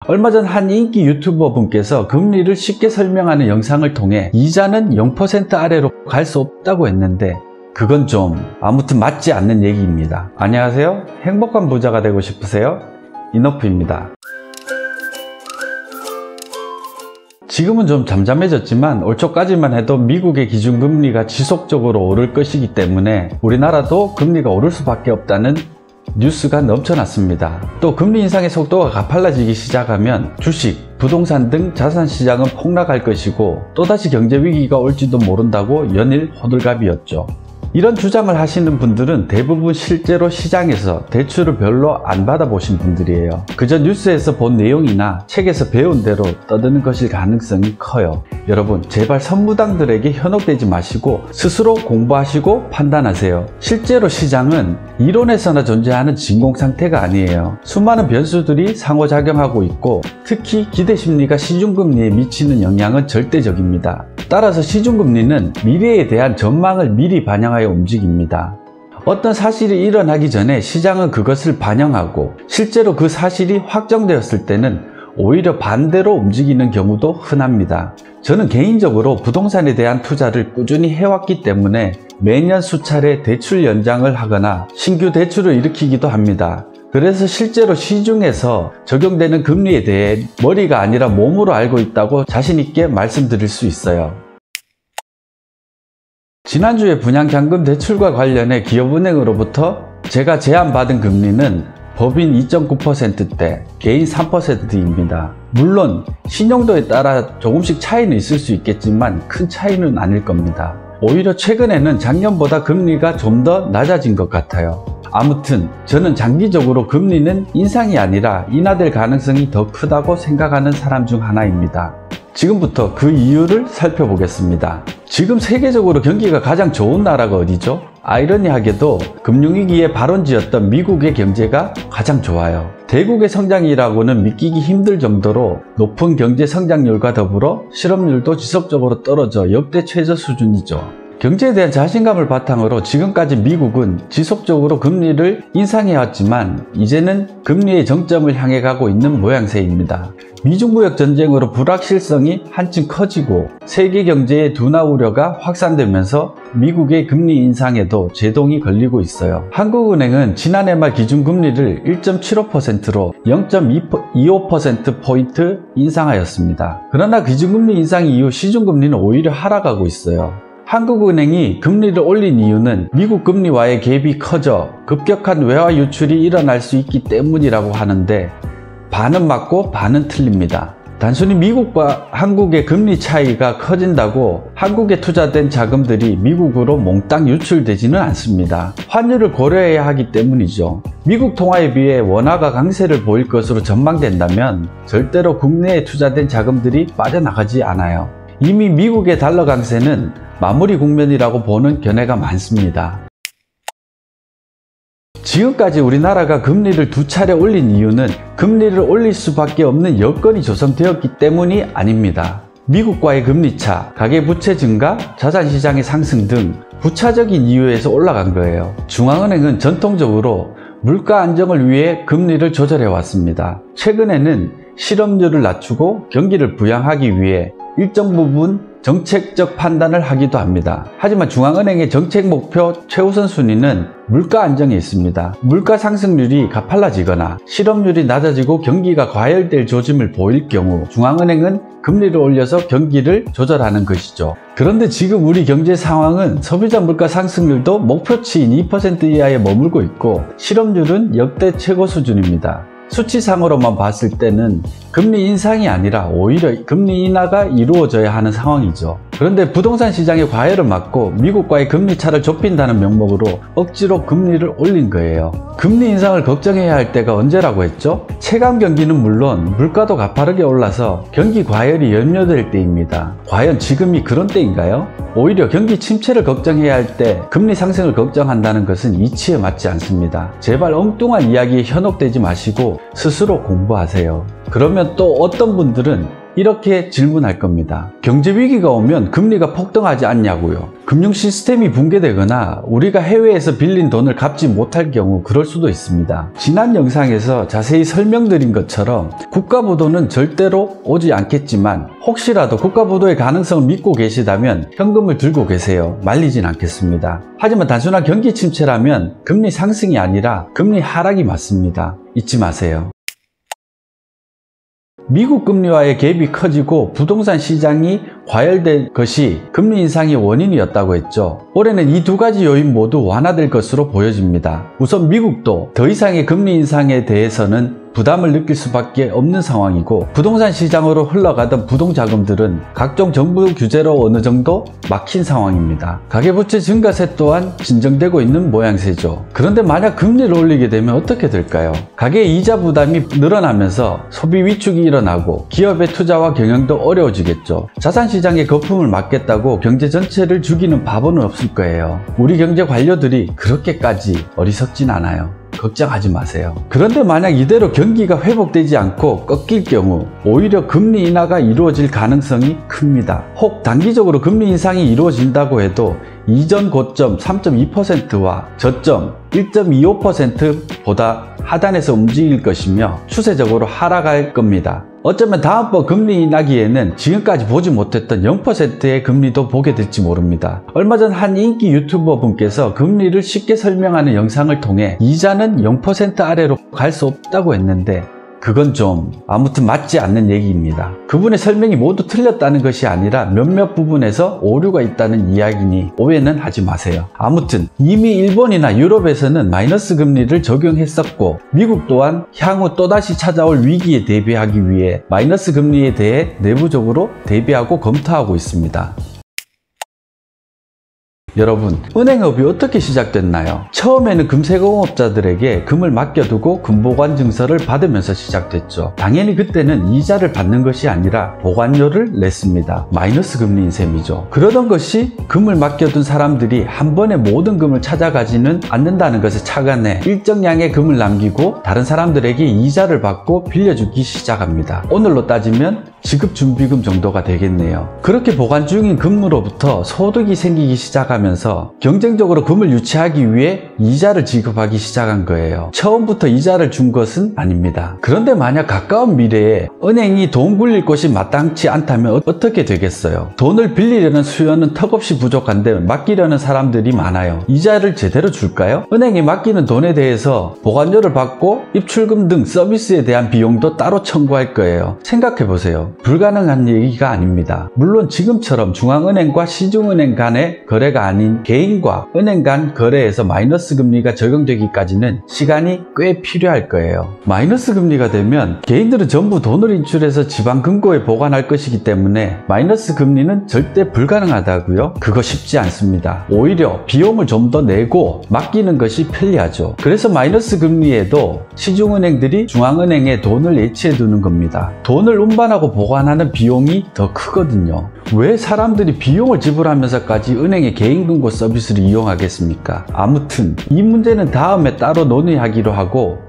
얼마 전 한 인기 유튜버 분께서 금리를 쉽게 설명하는 영상을 통해 이자는 0% 아래로 갈 수 없다고 했는데 그건 좀 아무튼 맞지 않는 얘기입니다. 안녕하세요. 행복한 부자가 되고 싶으세요? 이너프입니다. 지금은 좀 잠잠해졌지만 올 초까지만 해도 미국의 기준금리가 지속적으로 오를 것이기 때문에 우리나라도 금리가 오를 수밖에 없다는 뉴스가 넘쳐났습니다. 또 금리 인상의 속도가 가팔라지기 시작하면 주식, 부동산 등 자산시장은 폭락할 것이고 또다시 경제위기가 올지도 모른다고 연일 호들갑이었죠. 이런 주장을 하시는 분들은 대부분 실제로 시장에서 대출을 별로 안 받아보신 분들이에요. 그저 뉴스에서 본 내용이나 책에서 배운 대로 떠드는 것일 가능성이 커요. 여러분, 제발 선무당들에게 현혹되지 마시고 스스로 공부하시고 판단하세요. 실제로 시장은 이론에서나 존재하는 진공상태가 아니에요. 수많은 변수들이 상호작용하고 있고 특히 기대심리가 시중금리에 미치는 영향은 절대적입니다. 따라서 시중금리는 미래에 대한 전망을 미리 반영하여 움직입니다. 어떤 사실이 일어나기 전에 시장은 그것을 반영하고 실제로 그 사실이 확정되었을 때는 오히려 반대로 움직이는 경우도 흔합니다. 저는 개인적으로 부동산에 대한 투자를 꾸준히 해왔기 때문에 매년 수차례 대출 연장을 하거나 신규 대출을 일으키기도 합니다. 그래서 실제로 시중에서 적용되는 금리에 대해 머리가 아니라 몸으로 알고 있다고 자신있게 말씀드릴 수 있어요. 지난주에 분양잔금 대출과 관련해 기업은행으로부터 제가 제안받은 금리는 법인 2.9%대, 개인 3%입니다. 물론 신용도에 따라 조금씩 차이는 있을 수 있겠지만 큰 차이는 아닐 겁니다. 오히려 최근에는 작년보다 금리가 좀 더 낮아진 것 같아요. 아무튼 저는 장기적으로 금리는 인상이 아니라 인하될 가능성이 더 크다고 생각하는 사람 중 하나입니다. 지금부터 그 이유를 살펴보겠습니다. 지금 세계적으로 경기가 가장 좋은 나라가 어디죠? 아이러니하게도 금융위기의 발원지였던 미국의 경제가 가장 좋아요. 대국의 성장이라고는 믿기기 힘들 정도로 높은 경제 성장률과 더불어 실업률도 지속적으로 떨어져 역대 최저 수준이죠. 경제에 대한 자신감을 바탕으로 지금까지 미국은 지속적으로 금리를 인상해왔지만 이제는 금리의 정점을 향해 가고 있는 모양새입니다. 미중무역 전쟁으로 불확실성이 한층 커지고 세계 경제의 둔화 우려가 확산되면서 미국의 금리 인상에도 제동이 걸리고 있어요. 한국은행은 지난해 말 기준금리를 1.75%로 0.25%포인트 인상하였습니다. 그러나 기준금리 인상 이후 시중금리는 오히려 하락하고 있어요. 한국은행이 금리를 올린 이유는 미국 금리와의 갭이 커져 급격한 외화 유출이 일어날 수 있기 때문이라고 하는데 반은 맞고 반은 틀립니다. 단순히 미국과 한국의 금리 차이가 커진다고 한국에 투자된 자금들이 미국으로 몽땅 유출되지는 않습니다. 환율을 고려해야 하기 때문이죠. 미국 통화에 비해 원화가 강세를 보일 것으로 전망된다면 절대로 국내에 투자된 자금들이 빠져나가지 않아요. 이미 미국의 달러 강세는 마무리 국면이라고 보는 견해가 많습니다. 지금까지 우리나라가 금리를 두 차례 올린 이유는 금리를 올릴 수밖에 없는 여건이 조성되었기 때문이 아닙니다. 미국과의 금리차, 가계부채 증가, 자산시장의 상승 등 부차적인 이유에서 올라간 거예요. 중앙은행은 전통적으로 물가 안정을 위해 금리를 조절해 왔습니다. 최근에는 실업률을 낮추고 경기를 부양하기 위해 일정 부분 정책적 판단을 하기도 합니다. 하지만 중앙은행의 정책 목표 최우선 순위는 물가 안정에 있습니다. 물가 상승률이 가팔라지거나 실업률이 낮아지고 경기가 과열될 조짐을 보일 경우 중앙은행은 금리를 올려서 경기를 조절하는 것이죠. 그런데 지금 우리 경제 상황은 소비자 물가 상승률도 목표치인 2% 이하에 머물고 있고 실업률은 역대 최고 수준입니다. 수치상으로만 봤을 때는 금리 인상이 아니라 오히려 금리 인하가 이루어져야 하는 상황이죠. 그런데 부동산 시장의 과열을 막고 미국과의 금리 차를 좁힌다는 명목으로 억지로 금리를 올린 거예요. 금리 인상을 걱정해야 할 때가 언제라고 했죠? 체감 경기는 물론 물가도 가파르게 올라서 경기 과열이 염려될 때입니다. 과연 지금이 그런 때인가요? 오히려 경기 침체를 걱정해야 할 때 금리 상승을 걱정한다는 것은 이치에 맞지 않습니다. 제발 엉뚱한 이야기에 현혹되지 마시고 스스로 공부하세요. 그러면 또 어떤 분들은 이렇게 질문할 겁니다. 경제 위기가 오면 금리가 폭등하지 않냐고요. 금융 시스템이 붕괴되거나 우리가 해외에서 빌린 돈을 갚지 못할 경우 그럴 수도 있습니다. 지난 영상에서 자세히 설명드린 것처럼 국가부도는 절대로 오지 않겠지만 혹시라도 국가부도의 가능성을 믿고 계시다면 현금을 들고 계세요. 말리진 않겠습니다. 하지만 단순한 경기 침체라면 금리 상승이 아니라 금리 하락이 맞습니다. 잊지 마세요. 미국 금리와의 갭이 커지고 부동산 시장이 과열된 것이 금리 인상의 원인이었다고 했죠. 올해는 이 두 가지 요인 모두 완화될 것으로 보여집니다. 우선 미국도 더 이상의 금리 인상에 대해서는 부담을 느낄 수밖에 없는 상황이고 부동산 시장으로 흘러가던 부동자금들은 각종 정부 규제로 어느 정도 막힌 상황입니다. 가계부채 증가세 또한 진정되고 있는 모양새죠. 그런데 만약 금리를 올리게 되면 어떻게 될까요? 가계의 이자 부담이 늘어나면서 소비 위축이 일어나고 기업의 투자와 경영도 어려워지겠죠. 자산시장의 거품을 막겠다고 경제 전체를 죽이는 바보는 없을 거예요. 우리 경제 관료들이 그렇게까지 어리석진 않아요. 걱정하지 마세요. 그런데 만약 이대로 경기가 회복되지 않고 꺾일 경우 오히려 금리 인하가 이루어질 가능성이 큽니다. 혹 단기적으로 금리 인상이 이루어진다고 해도 이전 고점 3.2%와 저점 1.25%보다 하단에서 움직일 것이며 추세적으로 하락할 겁니다. 어쩌면 다음번 금리 인하기에는 지금까지 보지 못했던 0%의 금리도 보게 될지 모릅니다. 얼마 전 한 인기 유튜버 분께서 금리를 쉽게 설명하는 영상을 통해 이자는 0% 아래로 갈 수 없다고 했는데 그건 좀 아무튼 맞지 않는 얘기입니다. 그분의 설명이 모두 틀렸다는 것이 아니라 몇몇 부분에서 오류가 있다는 이야기니 오해는 하지 마세요. 아무튼 이미 일본이나 유럽에서는 마이너스 금리를 적용했었고 미국 또한 향후 또다시 찾아올 위기에 대비하기 위해 마이너스 금리에 대해 내부적으로 대비하고 검토하고 있습니다. 여러분, 은행업이 어떻게 시작됐나요? 처음에는 금세공업자들에게 금을 맡겨두고 금보관 증서를 받으면서 시작됐죠. 당연히 그때는 이자를 받는 것이 아니라 보관료를 냈습니다. 마이너스 금리인 셈이죠. 그러던 것이 금을 맡겨둔 사람들이 한 번에 모든 금을 찾아가지는 않는다는 것에 착안해 일정량의 금을 남기고 다른 사람들에게 이자를 받고 빌려주기 시작합니다. 오늘로 따지면 지급준비금 정도가 되겠네요. 그렇게 보관 중인 금으로부터 소득이 생기기 시작하면서 경쟁적으로 금을 유치하기 위해 이자를 지급하기 시작한 거예요. 처음부터 이자를 준 것은 아닙니다. 그런데 만약 가까운 미래에 은행이 돈 굴릴 곳이 마땅치 않다면 어떻게 되겠어요? 돈을 빌리려는 수요는 턱없이 부족한데 맡기려는 사람들이 많아요. 이자를 제대로 줄까요? 은행이 맡기는 돈에 대해서 보관료를 받고 입출금 등 서비스에 대한 비용도 따로 청구할 거예요. 생각해보세요. 불가능한 얘기가 아닙니다. 물론 지금처럼 중앙은행과 시중은행 간의 거래가 아닌 개인과 은행 간 거래에서 마이너스 금리가 적용되기까지는 시간이 꽤 필요할 거예요. 마이너스 금리가 되면 개인들은 전부 돈을 인출해서 지방금고에 보관할 것이기 때문에 마이너스 금리는 절대 불가능하다고요? 그거 쉽지 않습니다. 오히려 비용을 좀 더 내고 맡기는 것이 편리하죠. 그래서 마이너스 금리에도 시중은행들이 중앙은행에 돈을 예치해 두는 겁니다. 돈을 운반하고 보관하는 비용이 더 크거든요. 왜 사람들이 비용을 지불하면서까지 은행의 개인금고 서비스를 이용하겠습니까? 아무튼 이 문제는 다음에 따로 논의하기로 하고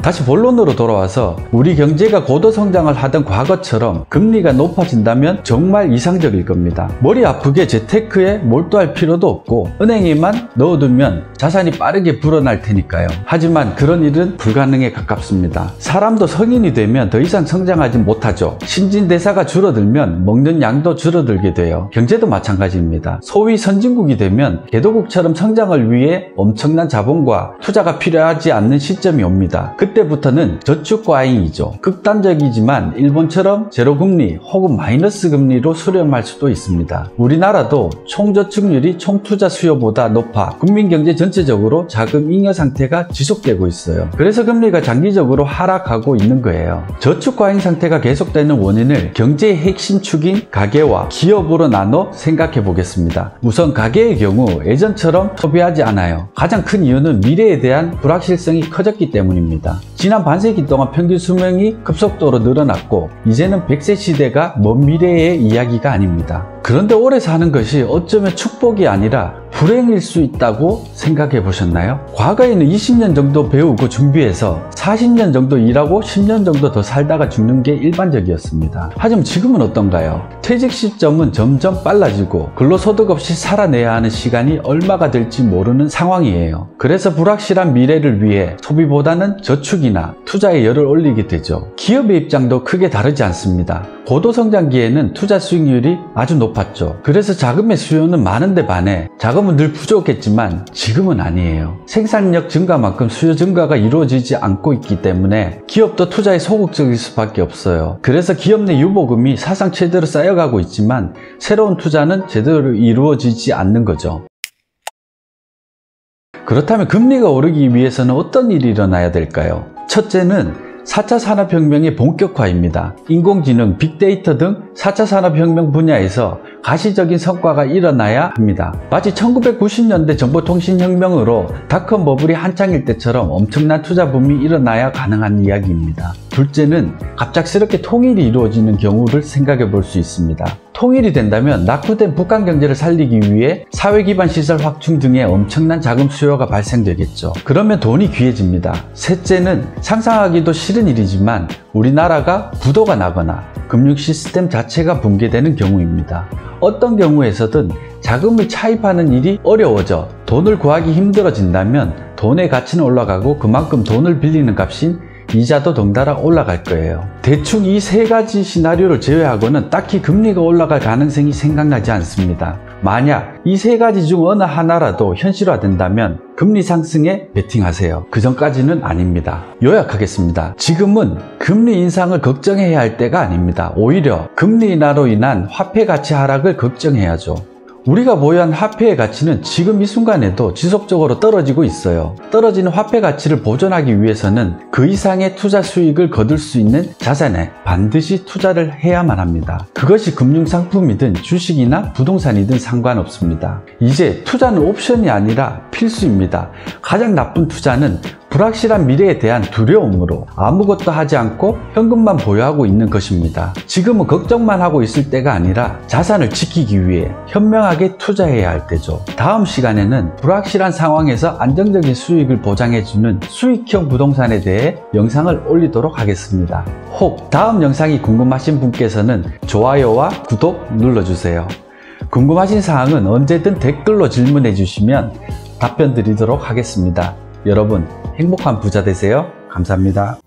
다시 본론으로 돌아와서 우리 경제가 고도 성장을 하던 과거처럼 금리가 높아진다면 정말 이상적일 겁니다. 머리 아프게 재테크에 몰두할 필요도 없고 은행에만 넣어두면 자산이 빠르게 불어날 테니까요. 하지만 그런 일은 불가능에 가깝습니다. 사람도 성인이 되면 더 이상 성장하지 못하죠. 신진대사가 줄어들면 먹는 양도 줄어들게 돼요. 경제도 마찬가지입니다. 소위 선진국이 되면 개도국처럼 성장을 위해 엄청난 자본과 투자가 필요하지 않는 시점이 옵니다. 그때부터는 저축 과잉이죠. 극단적이지만 일본처럼 제로금리 혹은 마이너스 금리로 수렴할 수도 있습니다. 우리나라도 총저축률이 총투자 수요보다 높아 국민경제 전체적으로 자금 잉여 상태가 지속되고 있어요. 그래서 금리가 장기적으로 하락하고 있는 거예요. 저축 과잉 상태가 계속되는 원인을 경제의 핵심 축인 가계와 기업으로 나눠 생각해 보겠습니다. 우선 가계의 경우 예전처럼 소비하지 않아요. 가장 큰 이유는 미래에 대한 불확실성이 커졌기 때문입니다. 지난 반세기 동안 평균 수명이 급속도로 늘어났고 이제는 100세 시대가 먼 미래의 이야기가 아닙니다. 그런데 오래 사는 것이 어쩌면 축복이 아니라 불행일 수 있다고 생각해 보셨나요? 과거에는 20년 정도 배우고 준비해서 40년 정도 일하고 10년 정도 더 살다가 죽는 게 일반적이었습니다. 하지만 지금은 어떤가요? 퇴직 시점은 점점 빨라지고 근로소득 없이 살아내야 하는 시간이 얼마가 될지 모르는 상황이에요. 그래서 불확실한 미래를 위해 소비보다는 저축이나 투자에 열을 올리게 되죠. 기업의 입장도 크게 다르지 않습니다. 고도성장기에는 투자 수익률이 아주 높았죠. 그래서 자금의 수요는 많은데 반해 자금은 늘 부족했지만 지금은 아니에요. 생산력 증가만큼 수요 증가가 이루어지지 않고 있기 때문에 기업도 투자에 소극적일 수밖에 없어요. 그래서 기업 내 유보금이 사상 최대로 쌓여가고 있지만 새로운 투자는 제대로 이루어지지 않는 거죠. 그렇다면 금리가 오르기 위해서는 어떤 일이 일어나야 될까요? 첫째는 4차 산업혁명의 본격화입니다. 인공지능, 빅데이터 등 4차 산업혁명 분야에서 가시적인 성과가 일어나야 합니다. 마치 1990년대 정보통신혁명으로 닷컴 버블이 한창일 때처럼 엄청난 투자 붐이 일어나야 가능한 이야기입니다. 둘째는 갑작스럽게 통일이 이루어지는 경우를 생각해 볼 수 있습니다. 통일이 된다면 낙후된 북한 경제를 살리기 위해 사회기반 시설 확충 등의 엄청난 자금 수요가 발생되겠죠. 그러면 돈이 귀해집니다. 셋째는 상상하기도 싫은 일이지만 우리나라가 부도가 나거나 금융 시스템 자체가 붕괴되는 경우입니다. 어떤 경우에서든 자금을 차입하는 일이 어려워져 돈을 구하기 힘들어진다면 돈의 가치는 올라가고 그만큼 돈을 빌리는 값인 이자도 덩달아 올라갈 거예요. 대충 이 세 가지 시나리오를 제외하고는 딱히 금리가 올라갈 가능성이 생각나지 않습니다. 만약 이 세 가지 중 어느 하나라도 현실화된다면 금리 상승에 베팅하세요. 그 전까지는 아닙니다. 요약하겠습니다. 지금은 금리 인상을 걱정해야 할 때가 아닙니다. 오히려 금리 인하로 인한 화폐 가치 하락을 걱정해야죠. 우리가 보유한 화폐의 가치는 지금 이 순간에도 지속적으로 떨어지고 있어요. 떨어지는 화폐 가치를 보존하기 위해서는 그 이상의 투자 수익을 거둘 수 있는 자산에 반드시 투자를 해야만 합니다. 그것이 금융상품이든 주식이나 부동산이든 상관없습니다. 이제 투자는 옵션이 아니라 필수입니다. 가장 나쁜 투자는 불확실한 미래에 대한 두려움으로 아무것도 하지 않고 현금만 보유하고 있는 것입니다. 지금은 걱정만 하고 있을 때가 아니라 자산을 지키기 위해 현명하게 투자해야 할 때죠. 다음 시간에는 불확실한 상황에서 안정적인 수익을 보장해주는 수익형 부동산에 대해 영상을 올리도록 하겠습니다. 혹 다음 영상이 궁금하신 분께서는 좋아요와 구독 눌러주세요. 궁금하신 사항은 언제든 댓글로 질문해 주시면 답변 드리도록 하겠습니다. 여러분 행복한 부자 되세요. 감사합니다.